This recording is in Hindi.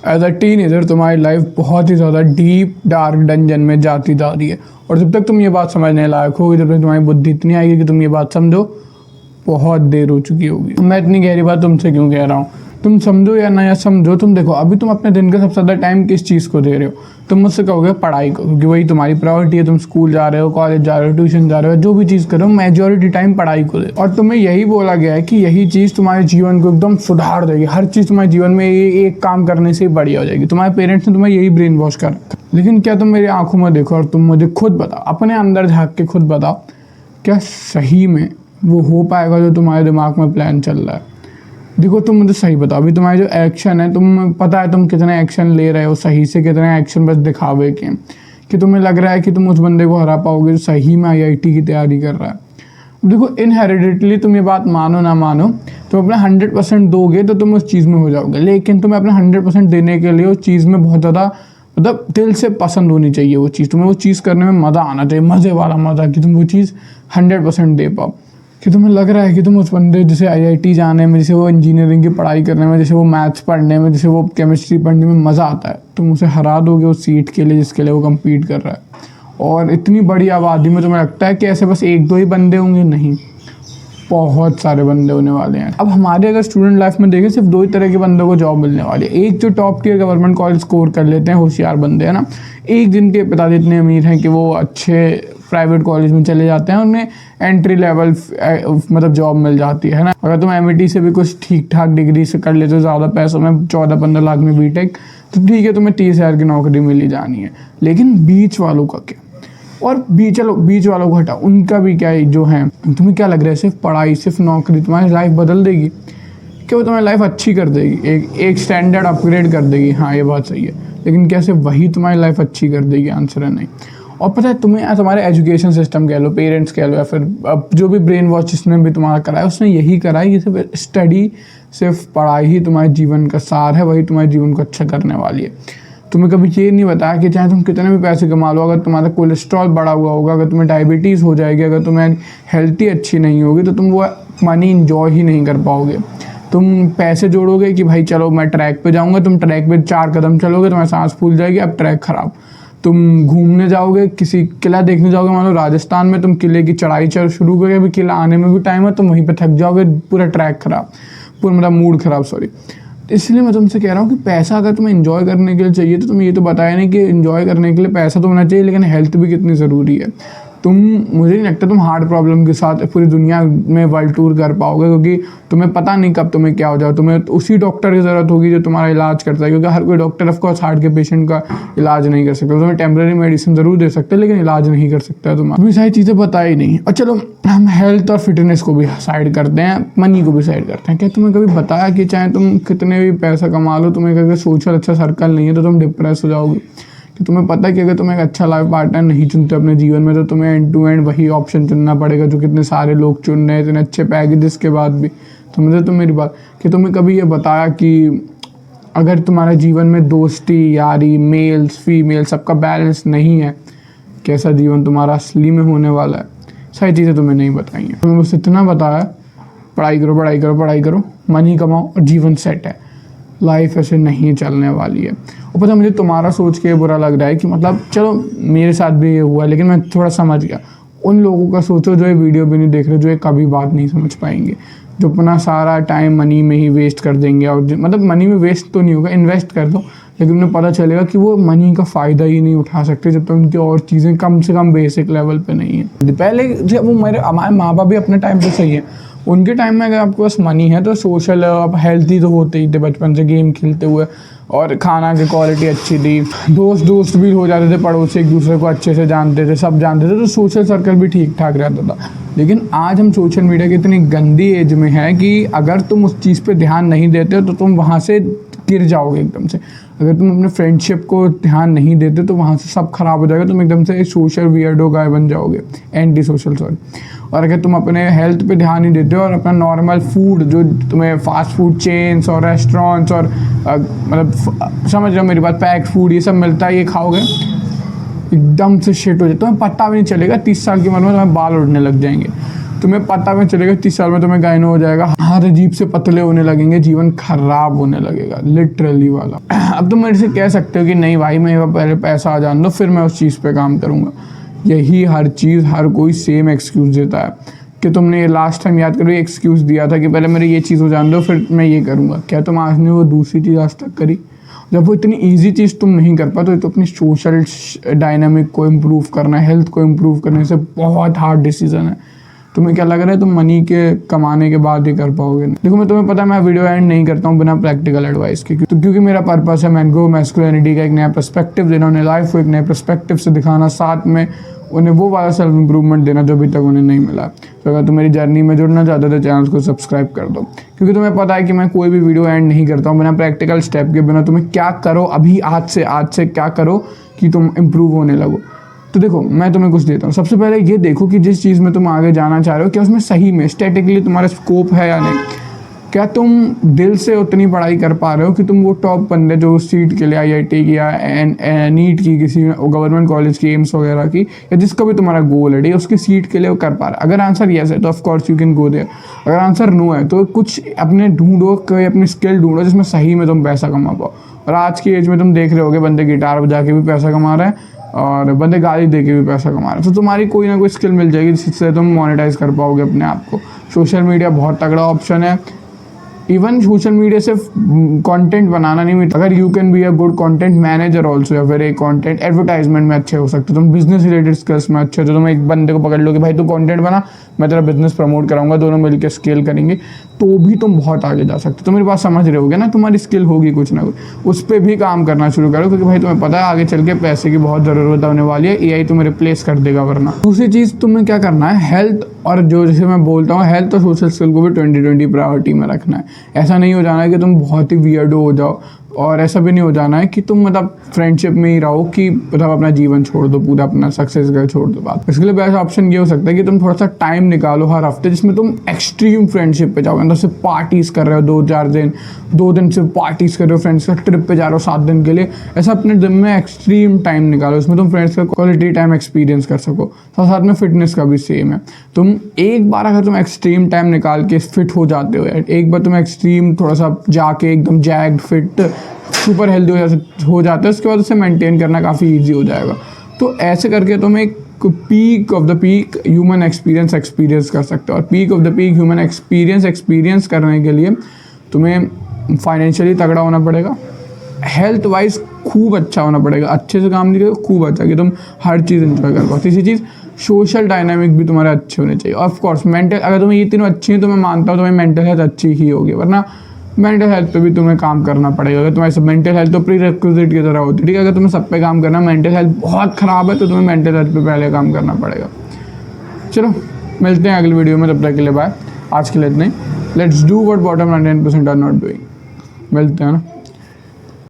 एज अ टीनेजर तुम्हारी लाइफ बहुत ही ज़्यादा डीप डार्क डंजन में जाती जा रही है, और जब तक तुम ये बात समझने लायक होगी, जब तक तुम्हारी बुद्धि इतनी आएगी कि तुम ये बात समझो, बहुत देर हो चुकी होगी। मैं इतनी गहरी बात तुमसे क्यों कह रहा हूँ, तुम समझो या ना या समझो, तुम देखो अभी तुम अपने दिन का सबसे ज़्यादा टाइम किस चीज़ को दे रहे हो। तुम मुझसे कहोगे पढ़ाई को, क्योंकि वही तुम्हारी प्रायोरिटी है। तुम स्कूल जा रहे हो, कॉलेज जा रहे हो, ट्यूशन जा रहे हो, जो भी चीज़ करो मेजॉरिटी टाइम पढ़ाई को दे। और तुम्हें यही बोला गया है कि यही चीज़ तुम्हारे जीवन को एकदम सुधार देगी। हर चीज़ तुम्हारे जीवन में एक काम करने से ही बढ़िया हो जाएगी। तुम्हारे पेरेंट्स ने तुम्हें यही ब्रेन वॉश कर रखा। लेकिन क्या तुम मेरी आंखों में देखो और तुम मुझे खुद बताओ, अपने अंदर झाँक के खुद बताओ, क्या सही में वो हो पाएगा जो तुम्हारे दिमाग में प्लान चल रहा है। देखो तुम मुझे सही बताओ, अभी तुम्हारे जो एक्शन है, तुम पता है तुम कितने एक्शन ले रहे हो सही से, कितने एक्शन बस दिखावे के, कि तुम्हें लग रहा है कि तुम उस बंदे को हरा पाओगे जो सही में IIT की तैयारी कर रहा है। देखो इनहेरिडेटली तुम ये बात मानो ना मानो, तुम अपना 100% दोगे तो तुम उस चीज़ में हो जाओगे। लेकिन तुम्हें अपना 100% देने के लिए उस चीज़ में बहुत ज़्यादा मतलब दिल से पसंद होनी चाहिए वो चीज़। तुम्हें वो चीज़ करने में मज़ा आना चाहिए, मज़े वाला मज़ा, कि तुम वो चीज़ 100% दे पाओ। कि तुम्हें लग रहा है कि तुम उस बंदे जैसे IIT जाने में, जैसे वो इंजीनियरिंग की पढ़ाई करने में, जैसे वो मैथ्स पढ़ने में, जैसे वो केमिस्ट्री पढ़ने में मज़ा आता है, तुम उसे हरा दोगे उस सीट के लिए जिसके लिए वो कम्पीट कर रहा है। और इतनी बड़ी आबादी में तुम्हें लगता है कि ऐसे बस एक दो ही बंदे होंगे? नहीं, बहुत सारे बंदे होने वाले हैं। अब हमारे अगर स्टूडेंट लाइफ में देखें, सिर्फ दो ही तरह के बंदों को जॉब मिलने वाली है। एक जो top tier government college score कर लेते हैं, होशियार बंदे हैं ना, एक जिनके पिताजी इतने अमीर हैं कि वो अच्छे प्राइवेट कॉलेज में चले जाते हैं, उन्हें एंट्री लेवल मतलब जॉब मिल जाती है ना। अगर तुम MIT से भी कुछ ठीक ठाक डिग्री से कर लेते हो, ज़्यादा पैसों में 14-15 लाख में BTech, तो ठीक है, तुम्हें 30,000 की नौकरी मिल ही जानी है। लेकिन बीच वालों का क्या? और बीच वालों को हटा, उनका भी क्या जो है, तुम्हें क्या लग रहा है सिर्फ पढ़ाई, सिर्फ नौकरी तुम्हारी लाइफ बदल देगी? क्या वो तुम्हारी लाइफ अच्छी कर देगी, एक स्टैंडर्ड अपग्रेड कर देगी? हाँ, ये बात सही है, लेकिन क्या सिर्फ वही तुम्हारी लाइफ अच्छी कर देगी? आंसर है नहीं। और पता है तुम्हें, तुम्हारे एजुकेशन सिस्टम कह लो, पेरेंट्स कह लो, या फिर जो भी ब्रेन वॉश जिसने भी तुम्हारा कराया, उसने यही कराया कि सिर्फ स्टडी, सिर्फ पढ़ाई ही तुम्हारे जीवन का सार है, वही तुम्हारे जीवन को अच्छा करने वाली है। तुम्हें कभी ये नहीं बताया कि चाहे तुम कितने भी पैसे कमा लो, अगर तुम्हारा कोलेस्ट्रॉल बढ़ा हुआ होगा, अगर तुम्हें डायबिटीज़ हो जाएगी, अगर तुम्हें हेल्थ ही अच्छी नहीं होगी, तो तुम वो मनी इंजॉय ही नहीं कर पाओगे। तुम पैसे जोड़ोगे कि भाई चलो मैं ट्रैक पे जाऊँगा, तुम ट्रैक पे 4 कदम चलोगे, तुम्हारी सांस फूल जाएगी, अब ट्रैक ख़राब। तुम घूमने जाओगे, किसी किला देखने जाओगे, मान लो राजस्थान में, तुम किले की चढ़ाई शुरू करोगे, अभी किला आने में भी टाइम है, तुम वहीं पे थक जाओगे, पूरा ट्रैक खराब, पूरा मतलब मूड खराब, सॉरी। इसलिए मैं तुमसे कह रहा हूँ कि पैसा अगर तुम्हें एंजॉय करने के लिए चाहिए, तो तुम्हें ये तो बताया नहीं कि एंजॉय करने के लिए पैसा तो होना चाहिए, लेकिन हेल्थ भी कितनी ज़रूरी है। मुझे नहीं लगता तुम हार्ट प्रॉब्लम के साथ पूरी दुनिया में वर्ल्ड टूर कर पाओगे, क्योंकि तुम्हें पता नहीं कब तुम्हें क्या हो जाए। तुम्हें उसी डॉक्टर की ज़रूरत होगी जो तुम्हारा इलाज करता है, क्योंकि हर कोई डॉक्टर ऑफ कोर्स हार्ट के पेशेंट का इलाज नहीं कर सकता। तुम्हें टेम्परेरी मेडिसिन ज़रूर दे सकते हैं, लेकिन इलाज नहीं कर सकता। तुम्हें सारी चीज़ें पता ही नहीं। और चलो हम हेल्थ और फिटनेस को भी साइड करते हैं, मनी को भी साइड करते हैं। क्या तुम्हें कभी बताया कि चाहे तुम कितने भी पैसा कमा लो, तुम्हें अगर सोशल अच्छा सर्कल नहीं है तो तुम डिप्रेस हो जाओगे? कि तुम्हें पता है कि अगर तुम एक अच्छा लाइफ पार्टनर नहीं चुनते अपने जीवन में, तो तुम्हें एंड टू एंड वही ऑप्शन चुनना पड़ेगा जो कितने सारे लोग चुन रहे हैं, इतने अच्छे पैकेजेस के बाद भी। समझे तुम मेरी बात? कि तुम्हें कभी ये बताया कि अगर तुम्हारे जीवन में दोस्ती, यारी, मेल्स, फीमेल सबका बैलेंस नहीं है, कैसा जीवन तुम्हारा असली में होने वाला है? सारी चीज़ें तुम्हें नहीं बताई हैं। तुम्हें बस इतना बताया, पढ़ाई करो, पढ़ाई करो, पढ़ाई करो, मनी कमाओ और जीवन सेट है। लाइफ ऐसे नहीं चलने वाली है। और पता मुझे तुम्हारा सोच के बुरा लग रहा है कि मतलब चलो मेरे साथ भी ये हुआ, लेकिन मैं थोड़ा समझ गया। उन लोगों का सोचो जो ये वीडियो भी नहीं देख रहे, जो ये कभी बात नहीं समझ पाएंगे, जो अपना सारा टाइम मनी में ही वेस्ट कर देंगे। और मतलब मनी में वेस्ट तो नहीं होगा, इन्वेस्ट कर दो, लेकिन उन्हें पता चलेगा कि वो मनी का फ़ायदा ही नहीं उठा सकते जब तक उनकी और चीज़ें कम से कम बेसिक लेवल पे नहीं है। पहले जब वो हमारे माँ बाप भी अपने टाइम पे सही है, उनके टाइम में अगर आपके पास मनी है तो सोशल, आप हेल्थी तो होते ही थे बचपन से गेम खेलते हुए, और खाना की क्वालिटी अच्छी थी, दोस्त भी हो जाते थे, पड़ोसी एक दूसरे को अच्छे से जानते थे, सब जानते थे, तो सोशल सर्कल भी ठीक ठाक रहता था। लेकिन आज हम सोशल मीडिया की इतनी गंदी एज में है कि अगर तुम उस चीज़ पे ध्यान नहीं देते हो तो तुम वहाँ से गिर जाओगे एकदम से। अगर तुम अपने फ्रेंडशिप को ध्यान नहीं देते तो वहाँ से सब खराब हो जाएगा, तुम एकदम से एक सोशल वियर्डो गाय बन जाओगे, एंटी सोशल, सॉरी। और अगर तुम अपने हेल्थ पे ध्यान नहीं देते हो और अपना नॉर्मल फूड, जो तुम्हें फास्ट फूड चेन्स और रेस्टोरेंट्स और मतलब समझ रहे हो मेरी बात, पैक्ड फूड ये सब मिलता है, ये खाओगे एकदम से शिट हो जाए, तुम्हें पता भी नहीं चलेगा। 30 साल की उम्र में तुम्हें बाल उड़ने लग जाएंगे। तुम्हें पता में चलेगा 30 साल में तुम्हें गायनो हो जाएगा, हाथ अजीब से पतले होने लगेंगे, जीवन खराब होने लगेगा, लिटरली वाला। अब तुम मेरे से कह सकते हो कि नहीं भाई मेरे पहले पैसा आ जान दो फिर मैं उस चीज़ पे काम करूँगा। यही हर चीज़ हर कोई सेम एक्सक्यूज़ देता है कि तुमने लास्ट टाइम याद करो एक्सक्यूज़ दिया था कि पहले मेरे ये चीज़ हो जान दो फिर मैं ये करूँगा। क्या तुम आज ने वो दूसरी चीज़ आज तक करी? जब वो इतनी ईजी चीज़ तुम नहीं कर पाते तो अपनी सोशल डायनामिक को इम्प्रूव करना, हेल्थ को इम्प्रूव करने से बहुत हार्ड डिसीजन है। तुम्हें क्या लग रहा है तुम मनी के कमाने के बाद ही कर पाओगे? देखो मैं तुम्हें पता है मैं वीडियो एंड नहीं करता हूँ बिना प्रैक्टिकल एडवाइस के, तो क्योंकि मेरा पर्पस है मैन को मैस्कुलिनिटी का एक नया पर्सपेक्टिव देना, उन्हें लाइफ को एक नए पर्सपेक्टिव से दिखाना, साथ में उन्हें वो वाला सेल्फ इंप्रूवमेंट देना जो अभी तक उन्हें नहीं मिला। तो अगर तुम मेरी जर्नी में जुड़ना चाहते हो तो चैनल को सब्सक्राइब कर दो, क्योंकि तुम्हें पता है कि मैं कोई भी वीडियो एंड नहीं करता हूँ बिना प्रैक्टिकल स्टेप के, बिना तुम्हें क्या करो अभी आज से क्या करो कि तुम इम्प्रूव होने लगो। तो देखो मैं तुम्हें कुछ देता हूँ। सबसे पहले ये देखो कि जिस चीज़ में तुम आगे जाना चाह रहे हो क्या उसमें सही में स्टैटिकली तुम्हारा स्कोप है या नहीं। क्या तुम दिल से उतनी पढ़ाई कर पा रहे हो कि तुम वो टॉप बंदे जो सीट के लिए IIT की या नीट की, किसी गवर्नमेंट कॉलेज की, एम्स वगैरह की, या जिसका भी तुम्हारा गोल है उसकी सीट के लिए वो कर पा रहा है? अगर आंसर येस है तो of course you can go there. अगर आंसर नो है तो कुछ अपने ढूंढो, कोई अपनी स्किल ढूंढो जिसमें सही में तुम पैसा कमा पाओ। और आज की एज में तुम देख रहे होगे बंदे गिटार बजा के भी पैसा कमा रहे हैं और बंदे गाली दे के भी पैसा कमा रहे हैं। तो तुम्हारी कोई ना कोई स्किल मिल जाएगी जिससे तुम मोनेटाइज कर पाओगे अपने आप को। सोशल मीडिया बहुत तगड़ा ऑप्शन है। इवन सोशल मीडिया से कंटेंट बनाना नहीं, अगर you can be a good content manager also, या फिर एक कंटेंट एडवर्टाइजमेंट में अच्छे हो सकते हो, तुम बिजनेस रिलेटेड स्किल्स में अच्छे हो तो तुम एक बंदे को पकड़ लो कि भाई तू कंटेंट बना, मैं तेरा बिजनेस प्रमोट कराऊंगा, दोनों मिलकर स्केल करेंगे, तो भी तुम बहुत आगे जा सकते हो। तो मेरी बात समझ रहे होगे ना, तुम्हारी स्किल होगी कुछ ना कुछ, उस पर भी काम करना शुरू करो, क्योंकि भाई तुम्हें पता है आगे चल के पैसे की बहुत ज़रूरत होने वाली है, AI तुम्हें रिप्लेस कर देगा वरना। दूसरी चीज़ तुम्हें क्या करना है, हेल्थ और जो जैसे मैं बोलता हूँ हेल्थ और सोशल स्किल को भी 2020 प्रायोरिटी में रखना है। ऐसा नहीं हो जाना है कि तुम बहुत ही वियर्डो हो जाओ, और ऐसा भी नहीं हो जाना है कि तुम मतलब फ्रेंडशिप में ही रहो कि मतलब अपना जीवन छोड़ दो, पूरा अपना सक्सेस का छोड़ दो बात। इसके लिए बेस्ट ऑप्शन ये हो सकता है कि तुम थोड़ा सा टाइम निकालो हर हफ्ते जिसमें तुम एक्सट्रीम फ्रेंडशिप पे जाओ, मतलब सिर्फ पार्टीज कर रहे हो 2-4 दिन, 2 दिन सिर्फ पार्टीज कर रहे हो, फ्रेंड्स का ट्रिप पे जा रहे हो 7 दिन के लिए। ऐसा अपने दिन में एक्सट्रीम टाइम निकालो, उसमें तुम फ्रेंड्स का क्वालिटी टाइम एक्सपीरियंस कर सको। साथ में फिटनेस का भी सेम है। तुम एक बार अगर तुम एक्सट्रीम टाइम निकाल के फिट हो जाते हो, एक बार तुम एक्सट्रीम थोड़ा सा जाके एकदम जैक्ड फिट सुपर हेल्दी हो जाता है, उसके बाद उसे मेंटेन करना काफ़ी इजी हो जाएगा। तो ऐसे करके तुम एक peak of the peak human experience कर सकते हो। और peak of the peak human experience करने के लिए तुम्हें फाइनेंशियली तगड़ा होना पड़ेगा, हेल्थ वाइज खूब अच्छा होना पड़ेगा, अच्छे से काम नहीं करेगा खूब अच्छा कि तुम हर चीज़ एंजॉय कर पाओ। तीसरी चीज़ सोशल डायनामिक भी तुम्हारे अच्छे होने चाहिए। ऑफ कोर्स मेंटल, अगर तुम्हें ये तीनों अच्छी हैं तो मैं मानता हूँ तुम्हें मेंटल हेल्थ अच्छी ही होगी, वरना मेंटल हेल्थ पे भी तुम्हें काम करना पड़ेगा। अगर तुम्हारी मेंटल हेल्थ तो प्री रिक्विजिट की तरह होती है, ठीक है। अगर तुम्हें सब पे काम करना, मेंटल हेल्थ बहुत ख़राब है तो तुम्हें मेंटल हेल्थ पे पहले काम करना पड़ेगा। चलो मिलते हैं अगली वीडियो में, तब तक के लिए बाय। आज के लिए इतना ही। Let's do what bottom 99% are not doing. मिलते हैं ना।